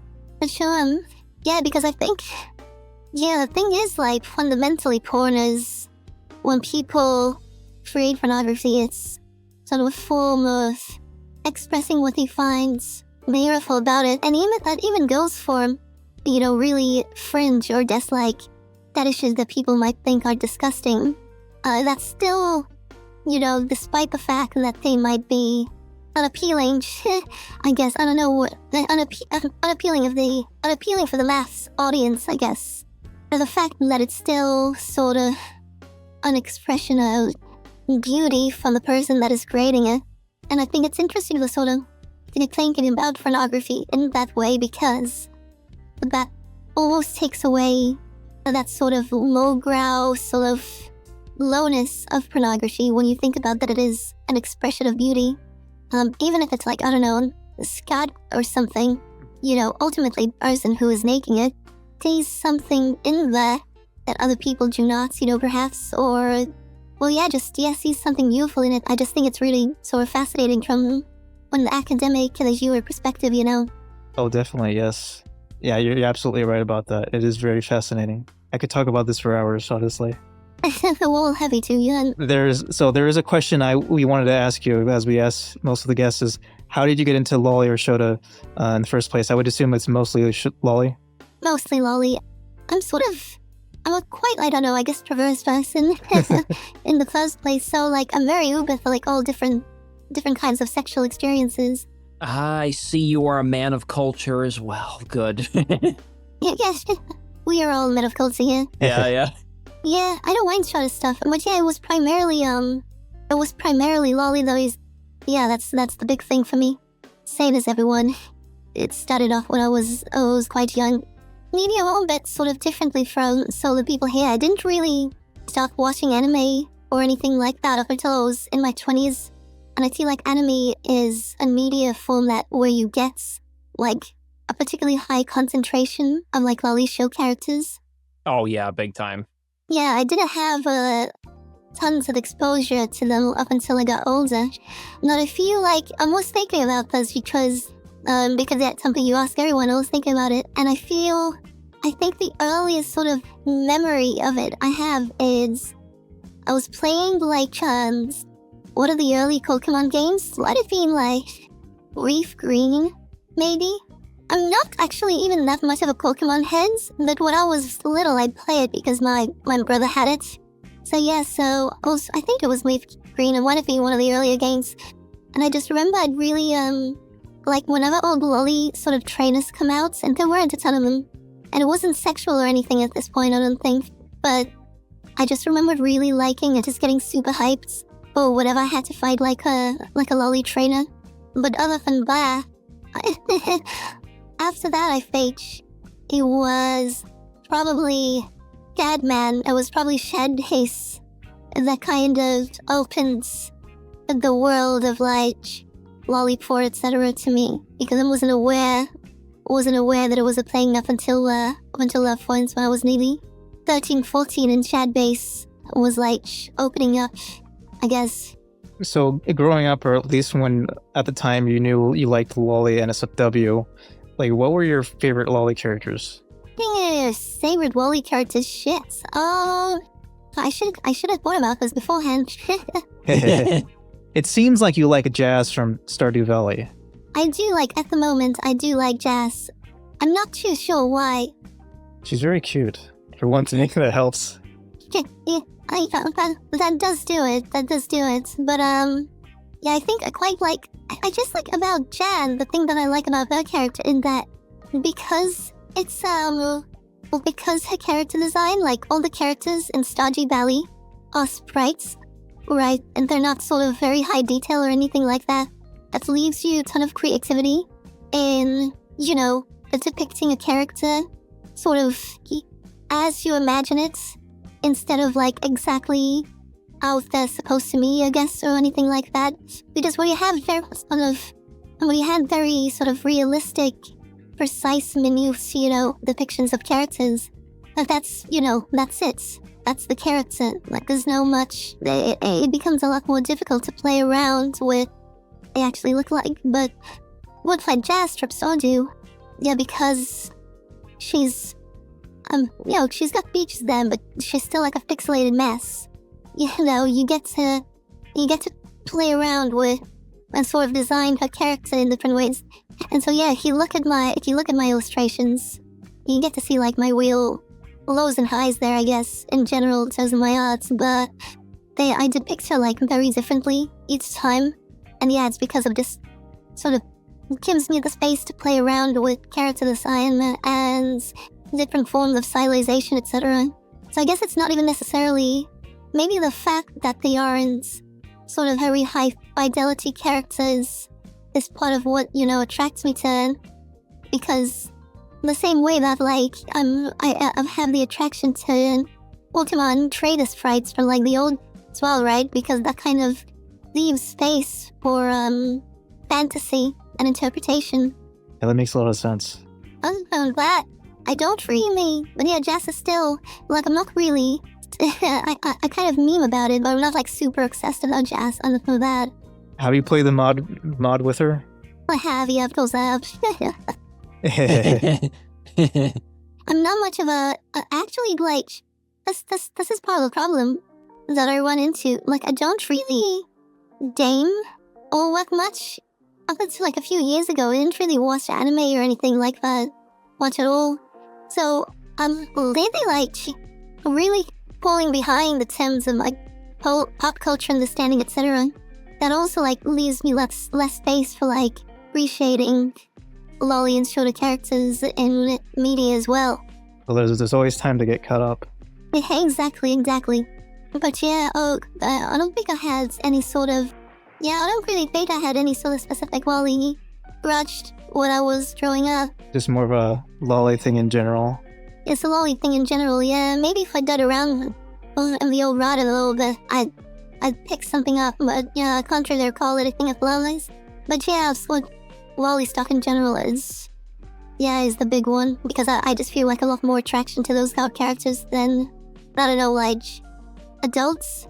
Sure. Yeah, because I think, the thing is, like, fundamentally porn is, when people create pornography, it's sort of a form of expressing what they find beautiful about it. And that even goes for, really fringe or dislike fetishes that people might think are disgusting. That's still, despite the fact that they might be unappealing, I guess, I don't know what, unappealing for the mass audience, I guess. Or the fact that it's still sort of an expression of beauty from the person that is creating it. And I think it's interesting to sort of thinking about pornography in that way, because that almost takes away that sort of lowbrow, sort of lowness of pornography when you think about that it is an expression of beauty. Even if it's like, I don't know, a scat or something, ultimately the person who is making it sees something in there that other people do not, perhaps, or, sees something beautiful in it. I just think it's really sort of fascinating from the academic to the viewer perspective, Oh, definitely, yes. Yeah, you're absolutely right about that. It is very fascinating. I could talk about this for hours, honestly. Well, heavy too, yeah. There is a question we wanted to ask you, as we ask most of the guests, is how did you get into lolly or shota in the first place? I would assume it's mostly lolly. Mostly lolly. I'm a quite, I don't know, I guess perverse person in the first place. So like I'm very open for like all different kinds of sexual experiences. I see you are a man of culture as well. Good. Yes, we are all men of culture here. Yeah. Yeah, I don't mind shota stuff, but yeah, it was primarily lolly though. That's the big thing for me. Same as everyone. It started off when I was quite young. Maybe a little bit sort of differently from the people here. I didn't really start watching anime or anything like that up until I was in my 20s. And I feel like anime is a media format where you get like a particularly high concentration of like lolly show characters. Oh yeah, big time. Yeah, I didn't have tons of exposure to them up until I got older. But I feel like I'm almost thinking about this because that's something you ask everyone. I was thinking about it, and I think the earliest sort of memory of it I have is I was playing like what are the early Pokemon games? Might have been like Leaf Green, maybe? I'm not actually even that much of a Pokemon head, but when I was little, I'd play it because my brother had it. So yeah, I think it was Leaf Green, and wanted to be one of the earlier games. And I just remember I'd really, like whenever old lolly sort of trainers come out, and there weren't a ton of them, and it wasn't sexual or anything at this point, I don't think, but I just remember really liking it, just getting super hyped for whatever I had to fight like a lolly trainer. But other than that, after that, I think it was probably Gadman. It was probably Shed Haze that kind of opened the world of like Lollipop, etc. to me, because I wasn't aware that it was a thing up until that point when I was nearly 13, 14, and Chad Base was like opening up, I guess. So growing up, or at least when at the time you knew you liked lolly NSFW, like what were your favorite lolly characters? Favorite lolly characters? Shit. I should have thought about this beforehand. It seems like you like Jazz from Stardew Valley. I do at the moment, I do like Jazz. I'm not too sure why. She's very cute. For one thing, that helps. Yeah, that does do it. That does do it. But, yeah, I think I quite like... I just like about Jan, the thing that I like about her character is that because it's, because her character design, like all the characters in Stardew Valley are sprites, right? And they're not sort of very high detail or anything like that. That leaves you a ton of creativity in, depicting a character sort of as you imagine it, instead of like exactly how they're supposed to be, I guess, or anything like that. Because when you have very sort of realistic, precise, minute, depictions of characters, that's it. That's the character. Like, there's no much. It becomes a lot more difficult to play around with what they actually look like. But what like Jazz from Stardew, yeah, because she's she's got features then, but she's still like a pixelated mess. You get to play around with and sort of design her character in different ways. And so yeah, if you look at my illustrations, you get to see like my real lows and highs there, I guess, in general in terms of my art. But I depict her like very differently each time. And yeah, it's because of this sort of gives me the space to play around with character design and different forms of stylization, etc. So I guess it's not even necessarily maybe the fact that they aren't sort of very high fidelity characters is part of what attracts me to, because the same way that like I have the attraction to Pokemon trader sprites from like the old as well, right? Because that kind of leaves space for fantasy and interpretation. Yeah, that makes a lot of sense. Other than that, I don't really, but yeah, Jazz is still, like, I'm not really, I kind of meme about it, but I'm not, like, super obsessed about Jazz, other than that. Have you played the mod with her? I have, yeah, of course I have. I'm not much of a, actually, like, this is part of the problem that I run into. Like, I don't really game or work much. Up until, like, a few years ago, I didn't really watch anime or anything like that. Watch at all. So, I'm lately, like, really falling behind the terms of, like, pop culture understanding, etc. That also, like, leaves me less space for, like, appreciating lolly and shorter characters in media as well. Well, there's always time to get caught up. Yeah, exactly. But yeah, I don't think I had any sort of... Yeah, I don't really think I had any sort of specific lolly grudged when I was growing up. Just more of a lolly thing in general. It's a lolly thing in general, yeah. Maybe if I got around in the old rod a little bit, I'd pick something up. But yeah, I can't really recall anything of lollies. But yeah, it's what lolly stock in general is. Yeah, is the big one. Because I just feel like a lot more attraction to those characters than, I don't know, like, adults.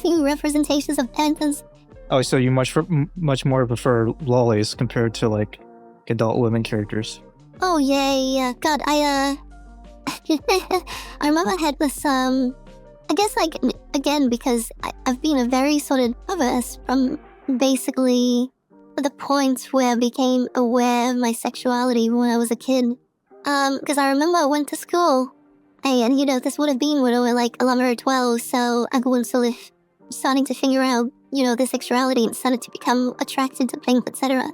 Representations of panthers. Oh, so you much more prefer lollies compared to, like, adult women characters. Oh, yeah. God, I remember I had this, I guess, like, again, because I've been a very sort of diverse from basically the point where I became aware of my sexuality when I was a kid. Because I remember I went to school, and, this would have been when I was, like, 11 or 12, so I was sort of starting to figure out, the sexuality and started to become attracted to things, etc.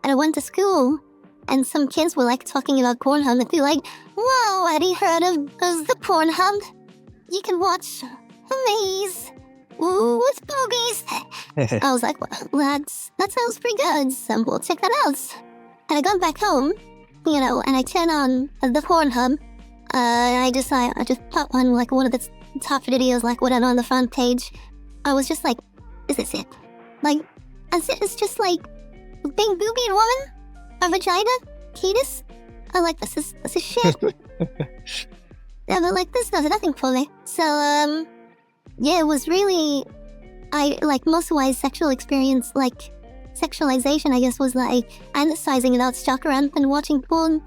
And I went to school, and some kids were, like, talking about Pornhub, and they'd be like, "Whoa, have you heard of the Pornhub? You can watch these. Ooh, with boobies." I was like, well, that sounds pretty good, so we'll check that out. And I got back home, and I turned on the Pornhub. I just popped on, like, one of the top videos, like, what on the front page. I was just like, is this it? Like, it's just like, big boobied woman? A vagina? Ketis? I'm like, this is shit. Yeah, but, like, this does nothing for me. So, yeah, it was really, most of my sexual experience, like, sexualization, I guess, was, like, fantasizing about stalk around and watching porn.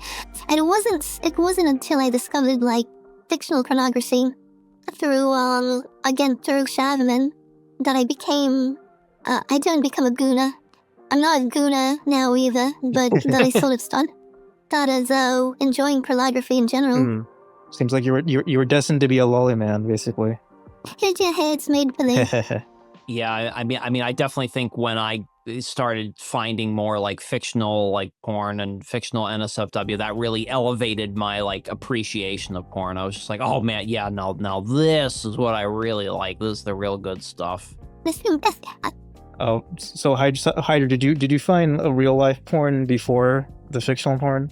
And it wasn't until I discovered, like, fictional pornography through Shaman that I became, I didn't become a Guna. I'm not a Guna now either, but that I sort of started enjoying pornography in general. Seems like you were destined to be a lolly man, basically. Hey, it's made for this. Yeah, I mean, I definitely think when I started finding more like fictional like porn and fictional NSFW, that really elevated my like appreciation of porn. I was just like, oh man, yeah, now this is what I really like. This is the real good stuff. Oh, so Hydra, did you find a real life porn before the fictional porn?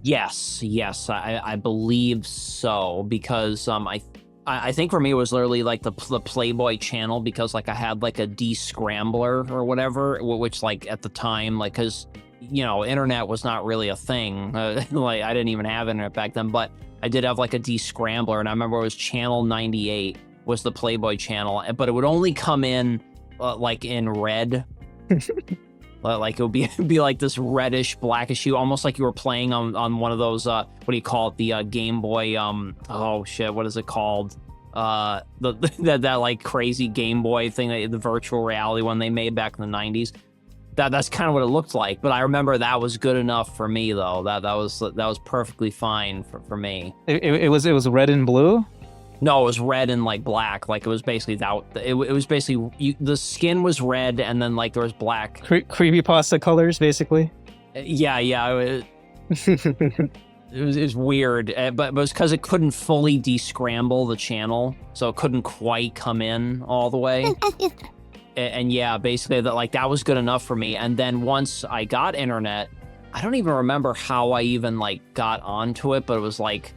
Yes, I believe so, because I think for me it was literally like the Playboy channel, because like I had like a descrambler or whatever, which like at the time, like, because internet was not really a thing. Like I didn't even have internet back then, but I did have like a descrambler, and I remember it was channel 98 was the Playboy channel, but it would only come in like in red. Like it would be like this reddish blackish hue, almost like you were playing on one of those what do you call it, the Game Boy, oh shit, what is it called, that like crazy Game Boy thing, the virtual reality one they made back in the 90s. That's kind of what it looked like. But I remember that was good enough for me though. That was perfectly fine for me. It was red and blue. No, it was red and like black. Like it was basically that. It was basically the skin was red, and then like there was black. Creepypasta colors, basically. Yeah. It was weird, but it was because it couldn't fully descramble the channel, so it couldn't quite come in all the way. And yeah, basically that was good enough for me. And then once I got internet, I don't even remember how I even like got onto it, but it was like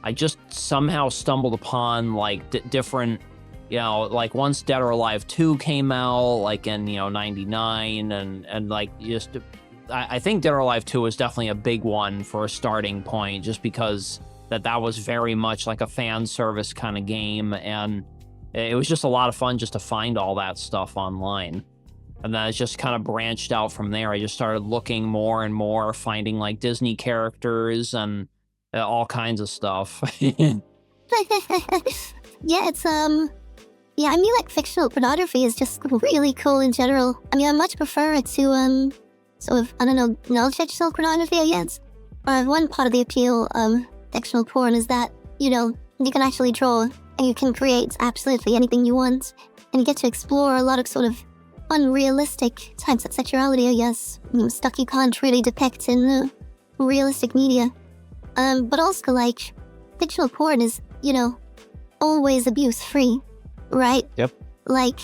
I just somehow stumbled upon like different, like once Dead or Alive 2 came out, like in 99, and like just I think Dead or Alive 2 was definitely a big one for a starting point, just because that was very much like a fan service kind of game, and it was just a lot of fun just to find all that stuff online. And then it just kind of branched out from there. I just started looking more and more, finding like Disney characters and all kinds of stuff. Yeah, it's I mean, like, fictional pornography is just really cool in general. I mean, I much prefer it to sort of, I don't know, non-fictional pornography, I guess. Or one part of the appeal of fictional porn is that, you can actually draw and you can create absolutely anything you want, and you get to explore a lot of sort of unrealistic types of sexuality, I guess. Stuff you can't really depict in realistic media. But also, like, fictional porn is, always abuse-free, right? Yep. Like,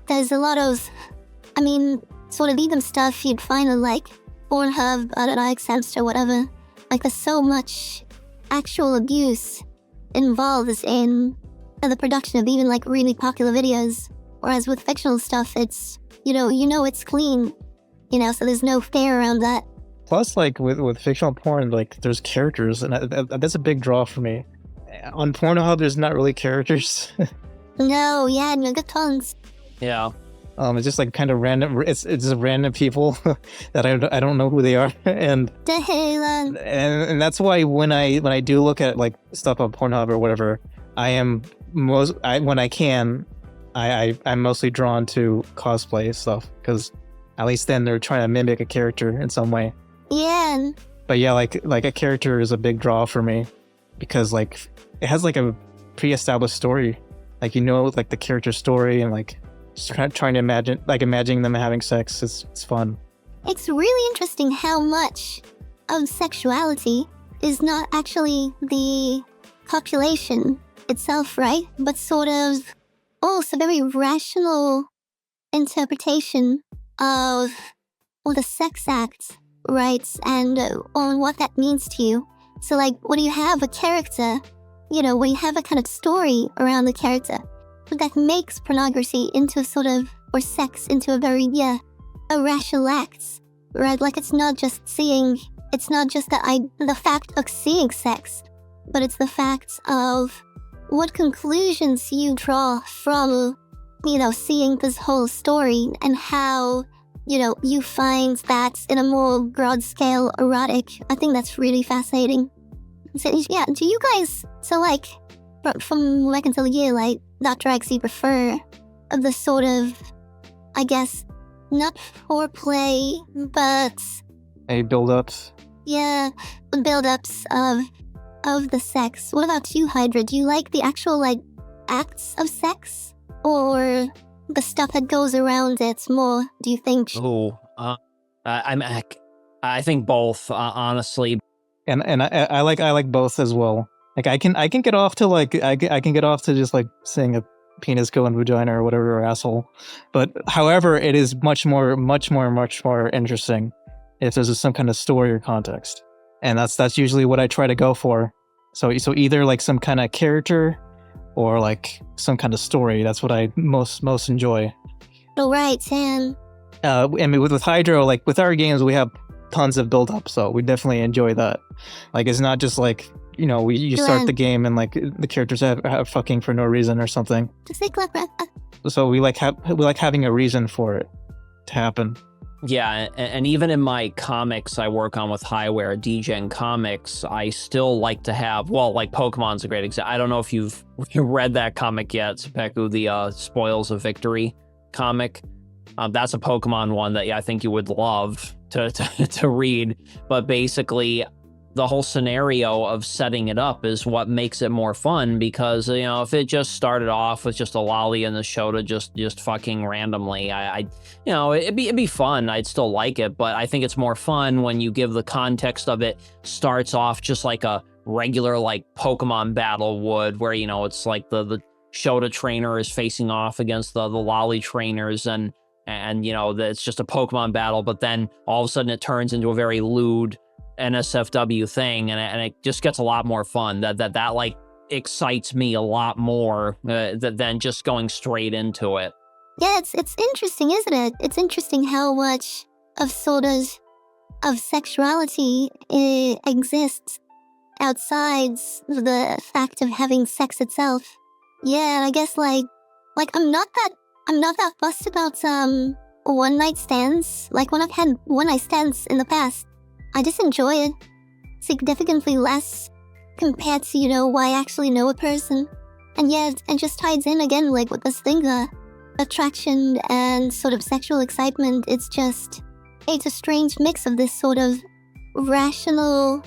there's a lot of, I mean, sort of even stuff you'd find on, like, Pornhub, I don't know, Xamster or whatever. Like, there's so much actual abuse involved in the production of even, like, really popular videos. Whereas with fictional stuff, it's, it's clean, so there's no fear around that. Plus, like, with fictional porn, like, there's characters, and that's a big draw for me. On Pornhub, there's not really characters. No, good tongues. Yeah. It's just like kind of random. It's just random people that I don't know who they are, and that's why when I do look at like stuff on Pornhub or whatever, I'm mostly drawn to cosplay stuff, because at least then they're trying to mimic a character in some way. Yeah. But yeah, like a character is a big draw for me, because like it has like a pre-established story, like like the character story, and like just trying to imagining them having sex. It's fun. It's really interesting how much of sexuality is not actually the copulation itself, right? But sort of also very rational interpretation of the sex act, right? And on what that means to you. So like, when you have a character, when you have a kind of story around the character, that makes pornography into sort of, or sex into a very, a rational act, right? Like, it's not just the fact of seeing sex, but it's the fact of what conclusions you draw from, seeing this whole story, and how, you find that in a more broad scale erotic. I think that's really fascinating. So, yeah, do you guys, from what I can tell you, like, Dr. X, you prefer the sort of, I guess, not foreplay, but A build-ups. yeah, build-ups of the sex. What about you, Hydra? Do you like the actual, like, acts of sex? Or the stuff that goes around it more, do you think? Oh, I think both, honestly. And I like both as well. Like I can get off to like I can get off to just like seeing a penis go in vagina or whatever, or asshole. But however, it is much more interesting if there's some kind of story or context. And that's usually what I try to go for. So either like some kind of character or like some kind of story. That's what I most enjoy. All right, Sam. I mean, with Hydro, like with our games, we have tons of build up, so we definitely enjoy that. Like it's not just like, you know, you start the game and like the characters have fucking for no reason or something. Just like So we like having a reason for it to happen. Yeah, and even in my comics I work on with Highware, DGen Comics, I still like to have, well, like Pokemon's a great example. I don't know if you've read that comic yet, Supeku, the Spoils of Victory comic. That's a Pokemon one that I think you would love to read. But basically, the whole scenario of setting it up is what makes it more fun, because, you know, if it just started off with just a lolly and the Shota just fucking randomly, I you know, it'd be fun. I'd still like it, but I think it's more fun when you give the context of it starts off just like a regular like Pokemon battle would, where, you know, it's like the Shota trainer is facing off against the lolly trainers, and you know, it's just a Pokemon battle, but then all of a sudden it turns into a very lewd NSFW thing, and it just gets a lot more fun. That like excites me a lot more than just going straight into it. Yeah, it's interesting, isn't it? It's interesting how much of sort of sexuality exists outside the fact of having sex itself. Yeah, I guess like I'm not that fussed about one night stands. Like when I've had one night stands in the past, I just enjoy it significantly less compared to, you know, why I actually know a person. And yeah, and just ties in again, like with this thing, attraction and sort of sexual excitement. It's a strange mix of this sort of rational,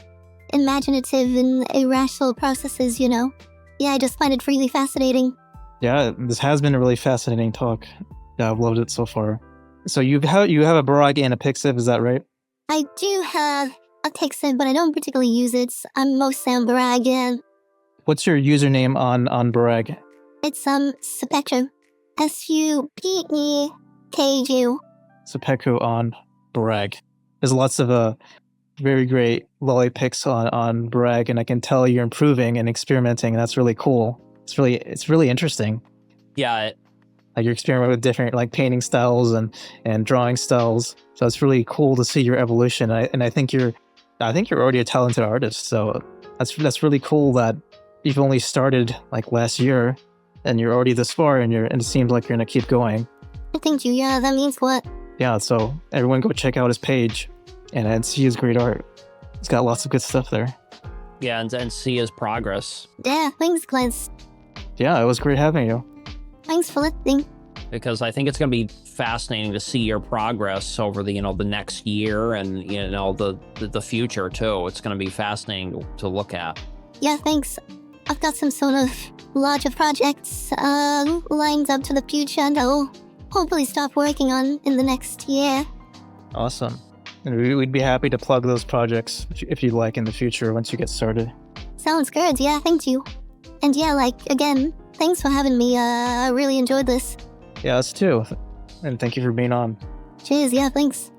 imaginative, and irrational processes, you know? Yeah, I just find it really fascinating. Yeah, this has been a really fascinating talk. Yeah, I've loved it so far. So you have a Barag and a Pixiv, is that right? I do have a Pixiv, but I don't particularly use it. I'm mostly on Barag, and What's your username on Barag? it's Supeku. Supeku. Supeku on Barag. There's lots of very great lolly pics on Barag, and I can tell you're improving and experimenting, and that's really cool. It's really interesting. Yeah, Like you're experimenting with different like painting styles and drawing styles. So it's really cool to see your evolution. I think you're already a talented artist. So that's really cool that you've only started like last year and you're already this far, and it seems like you're gonna keep going. Thank you. Yeah, that means what? Yeah, so everyone go check out his page and see his great art. He's got lots of good stuff there. yeah, and see his progress, Yeah, thanks, Glens. Yeah, it was great having you. Thanks for listening. because I think it's going to be fascinating to see your progress over the, you know, the next year, and, you know, the future too. It's going to be fascinating to look at. Yeah, thanks. I've got some sort of larger projects lined up to the future, and I'll hopefully start working on in the next year. Awesome. And we'd be happy to plug those projects if you'd like in the future once you get started. Sounds good. Yeah, thank you. And yeah, like, again, thanks for having me. I really enjoyed this. Yeah, us too. And thank you for being on. Cheers. Yeah, thanks.